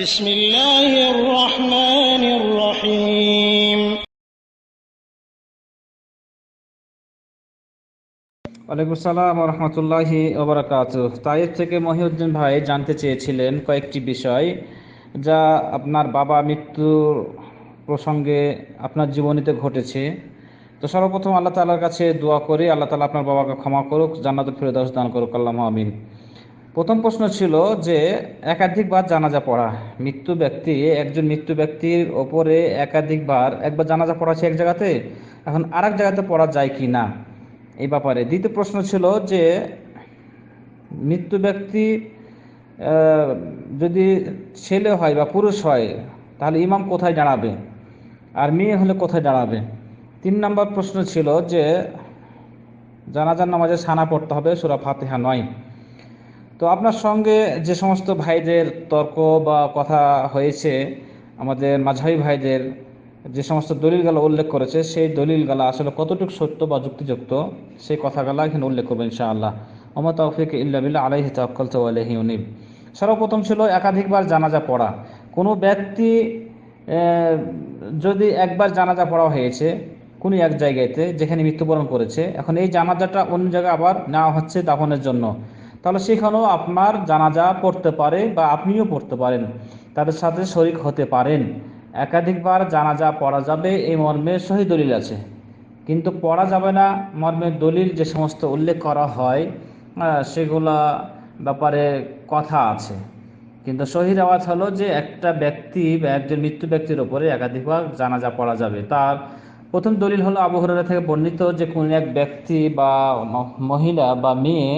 بسم الله الرحمن الرحيم ওয়ালাইকুম আসসালাম ওয়া রাহমাতুল্লাহি ওয়া বারাকাতুহু। তাইফ থেকে মহিউদ্দিন ভাই জানতে চেয়েছিলেন কয়েকটি বিষয় যা আপনার বাবা মৃত্যুর প্রসঙ্গে আপনার জীবনীতে ঘটেছে। তো সর্বপ্রথম আল্লাহ তাআলার কাছে দোয়া করি, আল্লাহ তাআলা আপনার বাবাকে ক্ষমা করুক, জান্নাতুল ফেরদাউস দান করুক, আল্লাহুম্মা আমিন। প্রথম প্রশ্ন ছিল যে একাধিকবার জানাজা পড়া, একজন মৃত্যু ব্যক্তির ওপরে একবার জানাজা পড়াছে এক জায়গাতে, এখন আরেক জায়গাতে পড়া যায় কি না এই ব্যাপারে। দ্বিতীয় প্রশ্ন ছিল যে মৃত্যু ব্যক্তি যদি ছেলে হয় বা পুরুষ হয় তাহলে ইমাম কোথায় দাঁড়াবে, আর মেয়ে হলে কোথায় দাঁড়াবে। 3 নম্বর প্রশ্ন ছিল যে জানাজার নামাজে সানা পড়তে হবে, সূরা ফাতিহা নয়। তো আপনার সঙ্গে যে সমস্ত ভাইদের তর্ক বা কথা হয়েছে, আমাদের মাঝহাবি ভাইদের যে সমস্ত দলিলগুলো উল্লেখ করেছে, সেই দলিলগুলো আসলে কতটুকু সত্য বা যুক্তিযুক্ত সেই কথাগুলো এখানে উল্লেখ করবেন ইনশাআল্লাহ। ওমা তাওফিক ইল্লা বিল্লাহ, আলাইহি তাওয়াক্কালতু ওয়া ইলাইহি উনীব। সর্বপ্রথম ছিল একাধিকবার জানাজা পড়া। কোনো ব্যক্তি যদি একবার জানাজা পড়া হয়েছে কোনো এক জায়গাতে যেখানে মৃত্যুবরণ করেছে, এখন এই জানাজাটা অন্য জায়গায় আবার নেওয়া হচ্ছে দাফনের জন্য, তাহলে সেখানেও আপনার জানাজা পড়তে পারে বা আপনিও পড়তে পারেন, তাদের সাথে শরীক হতে পারেন। একাধিকবার জানাজা পড়া যাবে এই মর্মে সহি দলিল আছে, কিন্তু পড়া যাবে না মর্মে দলিল যে সমস্ত উল্লেখ করা হয় সেগুলা ব্যাপারে কথা আছে। কিন্তু সহি রেওয়াজ হলো যে একটা ব্যক্তি বা একজন মৃত্যু ব্যক্তির উপরে একাধিকবার জানাজা পড়া যাবে। তার প্রথম দলিল হলো আবু হুরায়রা থেকে বর্ণিত যে কোন এক ব্যক্তি বা মহিলা বা মেয়ে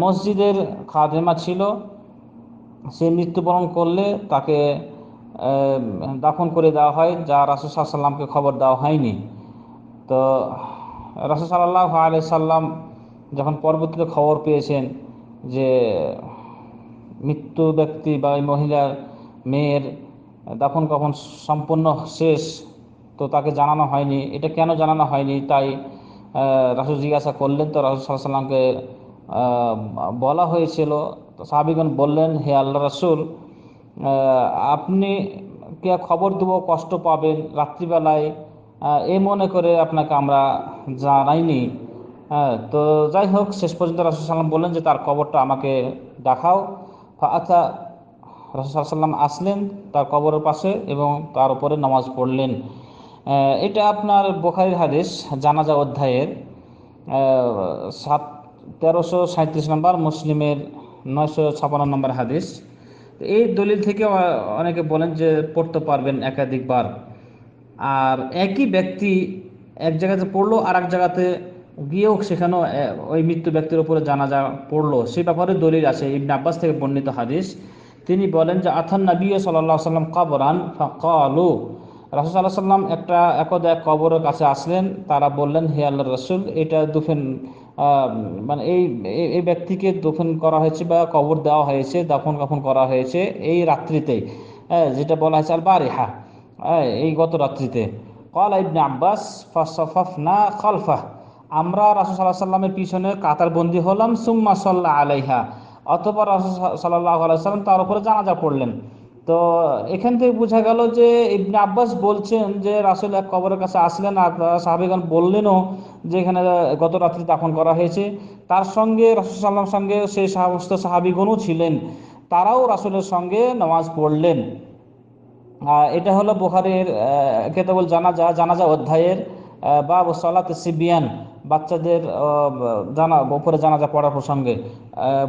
মসজিদের খাদেমা ছিল, সে মৃত্যুবরণ করলে তাকে দাফন করে দেওয়া হয়, যা রাসূল সাল্লাল্লাহু আলাইহি সাল্লামকে খবর দেওয়া হয়নি। তো রাসূল সাল্লাল্লাহু আলাইহি সাল্লাম যখন পরবর্তীতে খবর পেয়েছেন যে মৃত্যু ব্যক্তি বা এই মহিলার মেয়ের দাফন কাফন সম্পূর্ণ শেষ, তো তাকে জানানো হয়নি, এটা কেন জানানো হয়নি তাই রাসূল জিজ্ঞাসা করলেন। তো রাসূল সাল্লাল্লাহু আলাইহি সাল্লামকে বলা হয়েছিল। তো সাহাবীগণ বললেন, হে আল্লাহ রাসূল, আপনি কে খবর দেবো, কষ্ট পাবেন রাত্রিবেলায়, এই মনে করে আপনাকে আমরা জানাইনি। হ্যাঁ, তো যাই হোক, শেষ পর্যন্ত রাসূল সাল্লাম বললেন যে তার কবরটা আমাকে দেখাও। আচ্ছা, রাসূল সাল্লাম আসলেন তার কবরের পাশে এবং তার উপরে নামাজ পড়লেন। এটা আপনার বুখারীর হাদিস, জানাজা অধ্যায়ের 1337 নম্বর, মুসলিমের 956 নম্বর হাদিস। এই দলিল থেকে অনেকে বলেন যে পড়তে পারবেন একাধিকবার। আর একই ব্যক্তি এক জায়গাতে পড়লো আর এক জায়গাতে গিয়েও সেখানেও ওই মৃত্যু ব্যক্তির উপরে জানাজা পড়লো, সে ব্যাপারে দলিল আছে। ইবনে আব্বাস থেকে বর্ণিত হাদিস, তিনি বলেন যে আথান নবী সাল্লাল্লাহু আলাইহি সাল্লাম কবরান ফাকালু, রাসূল সাল্লাল্লাহু আলাইহি সাল্লাম একদা এক কবরের কাছে আসলেন, তারা বললেন, হে আল্লাহর রাসূল, এটা দুফেন মানে এই এই ব্যক্তিকে দফন করা হয়েছে বা কবর দেওয়া হয়েছে, দাফন কাফন করা হয়েছে এই রাত্রিতে, যেটা বলা হয়েছে আল বারিহা, এই গত রাত্রিতে। ক্বালা ইবনে আব্বাস ফাসাফাফনা খালফাহ, আমরা রাসূল সাল্লাল্লাহু আলাইহি সাল্লামের পিছনে কাতারবন্দি হলাম। সুম্মা সাল্লা আলাইহা, অতঃপর রাসূল সাল্লাল্লাহু আলাইহি সাল্লাম তার উপরে জানাজা পড়লেন। তো এখান থেকে বোঝা গেল যে ইবনে আব্বাস বলছেন যে রাসূল এক কবরের কাছে আসলেন আর সাহাবীগণ বললেনও যে এখানে গত রাত্রি দাফন করা হয়েছে। তার সঙ্গে রাসূল সাল্লাল্লাহু আলাইহি সাল্লামের সঙ্গে সেই সমস্ত সাহাবীগণও ছিলেন, তারাও রাসূলের সঙ্গে নামাজ পড়লেন। এটা হলো বুখারীর কিতাবুল জানাজা অধ্যায়ের বাবু সালাতে সিবিয়ান, বাচ্চাদের উপরে জানাজা পড়ার প্রসঙ্গে,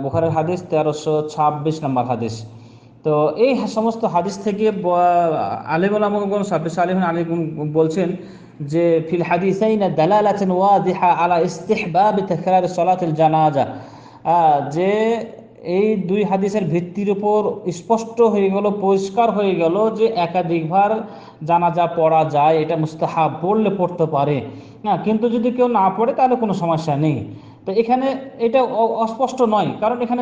বুখারীর হাদিস 1326 নম্বর হাদিস। তো এই সমস্ত হাদিস থেকে আলিম উলামাগণ সালেহিন আলী বলছেন যে ফিল হাদিসাইন দালালাতুন ওয়াদিহা আলা ইস্তিহবাব তাকরার সালাতুল জানাজা, যে এই দুই হাদিসের ভিত্তির উপর স্পষ্ট হয়ে গেল, পরিষ্কার হয়ে গেল যে একাধিকবার জানাজা পড়া যায়, এটা মুস্তাহাব, পড়লে পড়তে পারে। হ্যাঁ, কিন্তু যদি কেউ না পড়ে তাহলে কোনো সমস্যা নেই। তো এখানে এটা অস্পষ্ট নয়, কারণ এখানে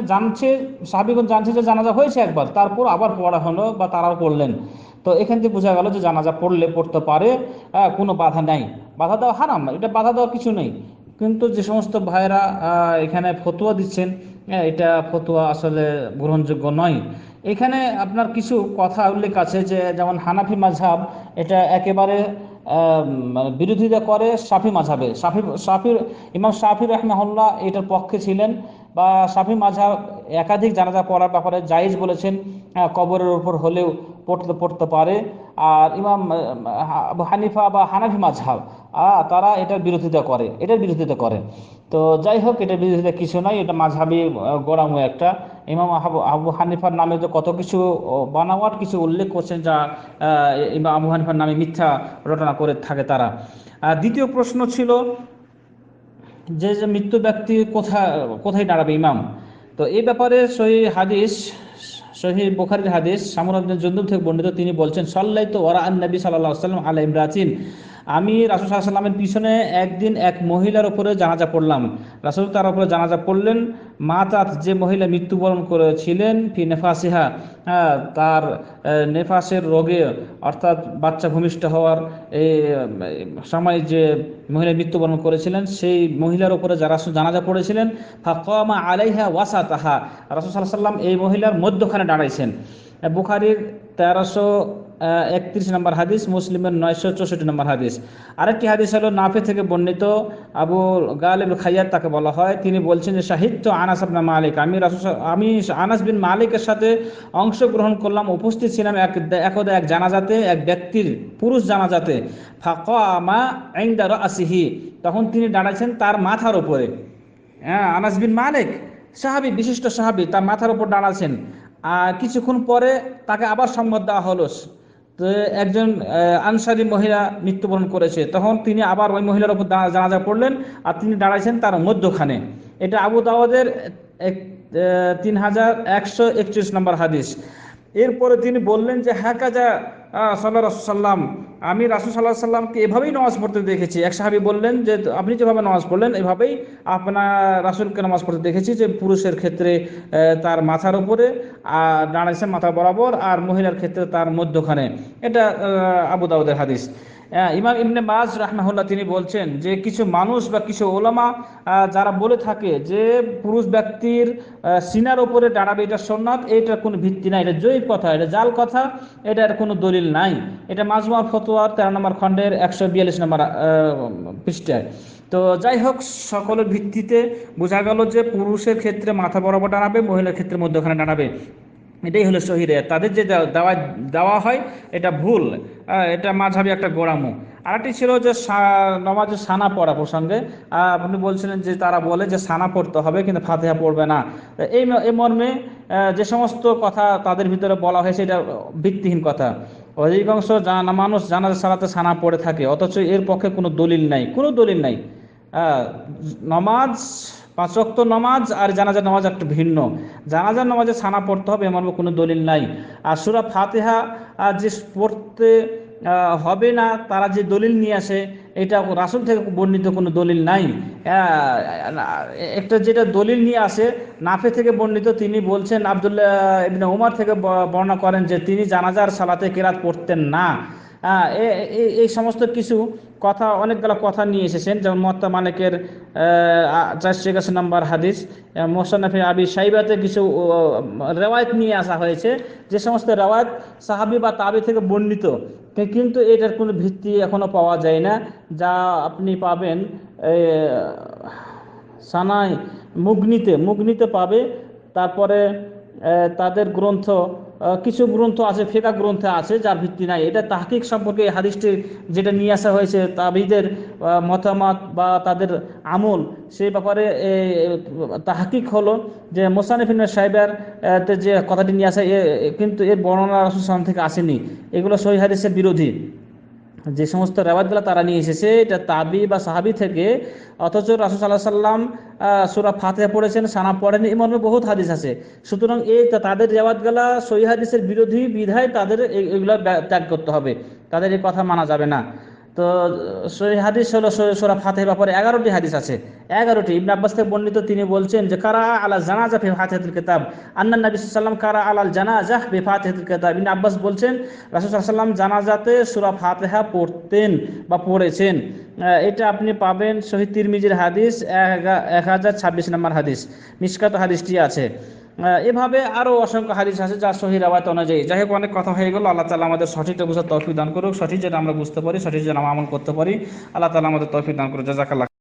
সাহাবীগণ জানছে যে জানাজা হয়েছে একবার, তারপর আবার পড়া হলো বা তারাও পড়লেন। তো এখান থেকে বোঝা গেল যে জানাজা পড়লে পড়তে পারে, কোনো বাধা নাই। বাধা দেওয়া হারাম, এটা বাধা দেওয়ার কিছু নেই। কিন্তু যে সমস্ত ভাইরা এখানে ফতোয়া দিচ্ছেন, এটা ফতোয়া আসলে গ্রহণযোগ্য নয়। এখানে আপনার কিছু কথা উল্লেখ আছে, যে যেমন হানাফি মাযহাব এটা একেবারে মানে বিরোধিতা করে শাফি মাযহাবে। ইমাম শাফি রাহিমাহুল্লাহ এটার পক্ষে ছিলেন, বা শাফি মাযহাব একাধিক জানাজা পড়ার ব্যাপারে জায়েজ বলেছেন, কবরের উপর হলেও পড়তে পারে। আর ইমাম আবু হানিফা বা হানাফি মাযহাব তারা এটার বিরোধিতা করে। তো যাই হোক, এটার বিরোধিতা কিছু নাই, এটা মাযহাবি গোঁড়ামো একটা। ইমাম আবু হানিফার নামে তো কত কিছু বানাওয়াট কিছু উল্লেখ করছেন, যা ইমাম আবু হানিফার নামে মিথ্যা রটনা করে থাকে তারা। দ্বিতীয় প্রশ্ন ছিল যে মৃত্যু ব্যক্তি কোথায় দাঁড়াবে ইমাম। তো এই ব্যাপারে সহিহ বুখারীর হাদিস সামুরা ইবনে জুনদুব থেকে বর্ণিত, তিনি বলছেন সাল্লাইতু ওয়ারা আন-নবী সাল্লাল্লাহু আলাইহি ওয়াসাল্লাম আলা ইমরাতিন, আমি রাসূল সাল্লাল্লাহু আলাইহি ওয়াসাল্লামের পিছনে একদিন এক মহিলার উপরে জানাজা পড়লাম। রাসূল তার উপরে জানাজা পড়লেন, মাতাত, যে মহিলা মৃত্যুবরণ করেছিলেন, ফি নেফাসিহা, তার নেফাসের রোগে, অর্থাৎ বাচ্চা ভূমিষ্ঠ হওয়ার এই সময় যে মহিলা মৃত্যুবরণ করেছিলেন, সেই মহিলার উপরে যারা জানাজা পড়েছিলেন, ফাকামা আলাইহা ওয়াসাতাহা, রাসূল সাল্লাল্লাহু আলাইহি ওয়াসাল্লাম এই মহিলার মধ্যখানে দাঁড়াইছেন। বুখারীর 1331 নম্বর হাদিস, মুসলিমের 964 নম্বর হাদিস। আরেকটি হাদিস হলো নাফে থেকে বর্ণিত, আবু গালিব খাইয়াত তাকে বলা হয়, তিনি বলছেন যে শাহিদতু আনাস ইবনে মালিক, আমি আনাস বিন মালিকের সাথে অংশগ্রহণ করলাম, উপস্থিত ছিলাম একদা এক জানাজাতে, এক ব্যক্তির পুরুষ জানাজাতে। ফাকামা ইনদা রাসিহি, তখন তিনি দাঁড়াইছেন তার মাথার উপরে। আনাস বিন মালিক সাহাবী, বিশিষ্ট সাহাবী, তার মাথার উপর দাঁড়াচ্ছেন। আর কিছুক্ষণ পরে তাকে আবার সংবাদ দেওয়া হলো তো একজন আনসারী মহিলা মৃত্যুবরণ করেছে। তখন তিনি আবার ওই মহিলার উপর জানাজা পড়লেন, আর তিনি দাঁড়াইছেন তার মধ্যখানে। এটা আবু দাউদের 3131 নম্বর হাদিস। এরপরে তিনি বললেন যে হাকাজা সাল্লাল্লাহু আলাইহি সাল্লাম, আমি রাসূল সাল্লাল্লাহু আলাইহি সাল্লামকে এভাবেই নামাজ পড়তে দেখেছি। এক সাহাবী বললেন যে আপনি যেভাবে নামাজ পড়লেন এভাবেই আপনার রাসূলকে নামাজ পড়তে দেখেছি, যে পুরুষের ক্ষেত্রে তার মাথার উপরে আর দাঁড়াইছেন মাথা বরাবর, আর মহিলার ক্ষেত্রে তার মধ্যখানে। এটা আবু দাউদের হাদিস। ইমাম ইবনে বাজ রাহমাহুল্লাহ তিনি বলছেন যে কিছু মানুষ বা কিছু ওলামা যারা বলে থাকে যে পুরুষ ব্যক্তির সিনার উপরে দাঁড়াবে, এটা সুন্নাত, এটার কোনো ভিত্তি নাই, এটা জয়ীফ কথা, এটা জাল কথা, এটার কোনো দলিল নাই। এটা মাজমুআ ফতোয়ার 13 নম্বর খণ্ডের 142 নম্বর পৃষ্ঠায়। তো যাই হোক, সকলের ভিত্তিতে বোঝা গেল যে পুরুষের ক্ষেত্রে মাথা বরাবর দাঁড়াবে, মহিলার ক্ষেত্রে মধ্যখানে দাঁড়াবে। এটাই হলো সহিহ। তাদের যে দেওয়া হয় এটা ভুল, এটা মাযহাবী একটা গোঁড়ামো। আরেকটি ছিল যে নামাজে সানা পড়া প্রসঙ্গে আপনি বলছিলেন যে তারা বলে যে সানা পড়তে হবে কিন্তু ফাতিহা পড়বে না। এই মর্মে যে সমস্ত কথা তাদের ভিতরে বলা হয়েছে এটা ভিত্তিহীন কথা। অধিকাংশ মানুষ জানাজা সালাতে সানা পড়ে থাকে, অথচ এর পক্ষে কোনো দলিল নাই। নামাজ 5 ওয়াক্ত নামাজ আর জানাজার নামাজ একটু ভিন্ন। জানাজার নামাজে সানা পড়তে হবে এমন কোনো দলিল নাই। আর সূরা ফাতিহা যে পড়তে হবে না, তারা যে দলিল নিয়ে আসে এটা রাসূল থেকে বর্ণিত কোনো দলিল নাই। একটা যেটা দলিল নিয়ে আসে নাফে থেকে বর্ণিত, তিনি বলছেন আব্দুল্লাহ ইবনে উমর থেকে বর্ণনা করেন যে তিনি জানাজার সালাতে কেরাত পড়তেন না। এই সমস্ত কিছু কথা, অনেকগুলো কথা নিয়ে এসেছেন, যেমন মুয়াত্তা মালিকের 481 নম্বর হাদিস, মুসান্নাফে আবি শাইবাতে কিছু রেওয়ায়েত নিয়ে আসা হয়েছে, যে সমস্ত রেওয়ায়েত সাহাবী বা তাবী থেকে বর্ণিত, কিন্তু এটার কোনো ভিত্তি এখনো পাওয়া যায় না। যা আপনি পাবেন সানাই মুগনিতে পাবে। তারপরে তাদের গ্রন্থ, কিছু গ্রন্থ আছে, ফিকহ গ্রন্থে আছে যার ভিত্তি নাই। এটা তাহকিক সম্পর্কে হাদিসটি যেটা নিয়ে আসা হয়েছে, তাবিদের মতামত বা তাদের আমল, সেই ব্যাপারে তাহকিক হলো যে মুসান্নিফ ইবনে সাইবার যে কথাটি নিয়ে আসে, কিন্তু এর বর্ণনা রাসূল সাল্লাল্লাহু আলাইহি ওয়াসাল্লাম থেকে আসেনি। এগুলো সহিহ হাদিসের বিরোধী। যে সমস্ত রেওয়ায়াতগুলো তারা নিয়ে এসেছে এটা তাবি বা সাহাবী থেকে, অথচ রাসূল সাল্লাল্লাহু আলাইহি ওয়াসাল্লাম সূরা ফাতিহা পড়েছেন, সানা পড়েন, এই মর্মে বহুত হাদিস আছে। সুতরাং তাদের রেওয়ায়াতগুলো সহিহ হাদিসের বিরোধী বিধায় তাদের এগুলো ত্যাগ করতে হবে, তাদের এই কথা মানা যাবে না। তো সহিহ হাদিস হলো সূরা ফাতিহার ব্যাপারে 11টি হাদিস আছে, 11টি। ইবনে আব্বাস থেকে বর্ণিত, তিনি বলছেন যে কারা আলা জানাজা ফি ফাতিহাতুল কিতাব, আন্নান নবী সাল্লাল্লাহু আলাইহি ওয়াসাল্লাম কারা আলাল জানাজা ফি ফাতিহাতুল কিতাব। ইবনে আব্বাস বলছেন রাসূল সাল্লাল্লাহু আলাইহি ওয়াসাল্লাম জানাজাতে সূরা ফাতিহা পড়তেন বা পড়েছেন। এটা আপনি পাবেন সহিহ তিরমিজির হাদিস 1026 নম্বর হাদিস, মিশকাত হাদিসটি আছে। এভাবে আরো অসংখ্য হাদিস আছে যা সহি রাওয়ায়াত অনুযায়ী। যাই হোক, অনেক কথা হয়ে গেল। আল্লাহ তাআলা আমাদের সঠিকটা বুঝার তৌফিক দান করুক, সঠিক যেটা আমরা বুঝতে পারি, সঠিক যেটা আমরা আমল করতে পারি। আল্লাহ তাআলা আমাদের তৌফিক দান করুক। জাযাকাল্লাহ।